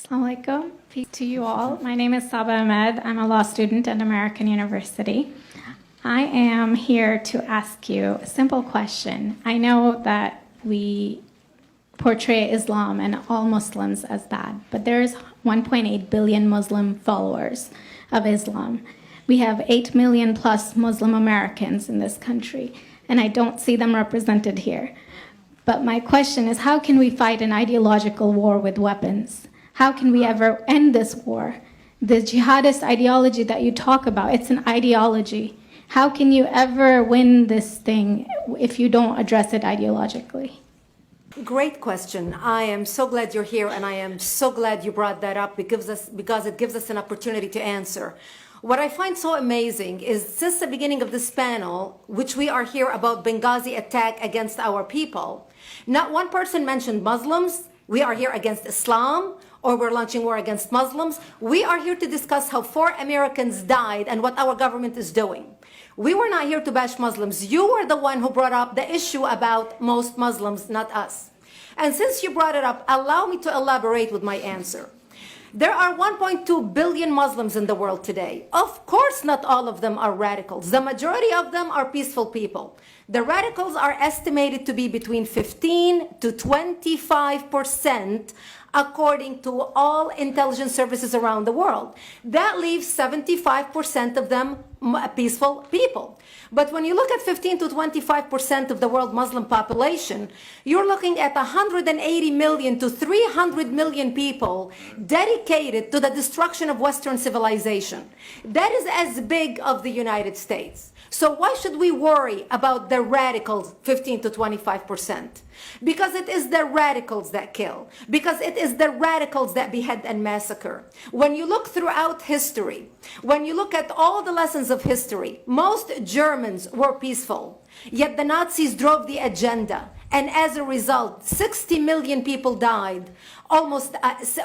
Assalamu alaikum. Peace to you all. My name is Saba Ahmed. I'm a law student at American University. I am here to ask you a simple question. I know that we portray Islam and all Muslims as bad, but there's 1.8 billion Muslim followers of Islam. We have 8 million plus Muslim Americans in this country, and I don't see them represented here. But my question is, how can we fight an ideological war with weapons? How can we ever end this war? The jihadist ideology that you talk about, it's an ideology. How can you ever win this thing if you don't address it ideologically? Great question. I am so glad you're here, and I am so glad you brought that up because it gives us an opportunity to answer. What I find so amazing is since the beginning of this panel, which we are here about Benghazi attack against our people, not one person mentioned Muslims. We are here against Islam, or we're launching war against Muslims. We are here to discuss how 4 Americans died and what our government is doing. We were not here to bash Muslims. You were the one who brought up the issue about most Muslims, not us. And since you brought it up, allow me to elaborate with my answer. There are 1.2 billion Muslims in the world today. Of course, not all of them are radicals. The majority of them are peaceful people. The radicals are estimated to be between 15 to 25%, according to all intelligence services around the world. That leaves 75% of them peaceful people. But when you look at 15 to 25% of the world Muslim population, you're looking at 180 million to 300 million people dedicated to the destruction of Western civilization. That is as big of the United States. So why should we worry about the radicals, 15 to 25%? Because it is the radicals that kill. Because it is the radicals that behead and massacre. When you look throughout history, when you look at all the lessons of history, most Germans were peaceful. Yet the Nazis drove the agenda. And as a result, 60 million people died. Almost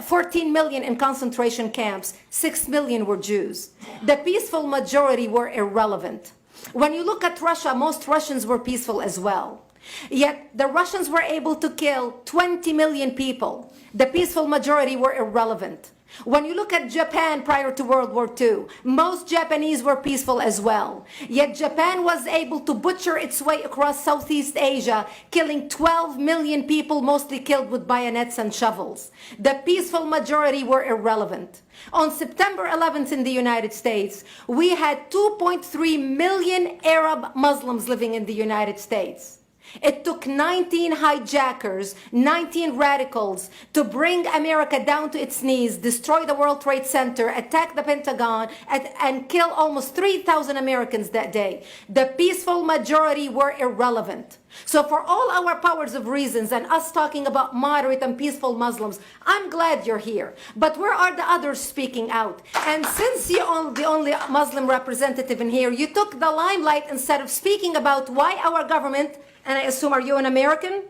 14 million in concentration camps. 6 million were Jews. The peaceful majority were irrelevant. When you look at Russia, most Russians were peaceful as well. Yet the Russians were able to kill 20 million people. The peaceful majority were irrelevant. When you look at Japan prior to World War II, most Japanese were peaceful as well. Yet Japan was able to butcher its way across Southeast Asia, killing 12 million people, mostly killed with bayonets and shovels. The peaceful majority were irrelevant. On September 11th in the United States, we had 2.3 million Arab Muslims living in the United States. It took 19 hijackers, 19 radicals to bring America down to its knees, destroy the World Trade Center, attack the Pentagon, and kill almost 3,000 Americans that day. The peaceful majority were irrelevant. So for all our powers of reasons and us talking about moderate and peaceful Muslims, I'm glad you're here. But where are the others speaking out? And since you're the only Muslim representative in here, you took the limelight instead of speaking about why our government, and I assume, are you an American?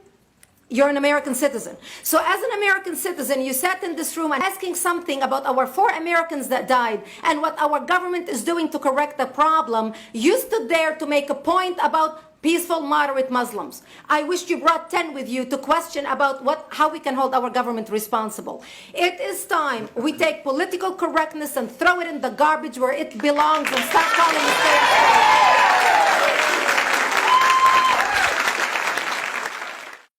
You're an American citizen. So as an American citizen, you sat in this room and asking something about our 4 Americans that died and what our government is doing to correct the problem. You stood there to make a point about peaceful, moderate Muslims. I wish you brought 10 with you to question about how we can hold our government responsible. It is time we take political correctness and throw it in the garbage where it belongs and start calling it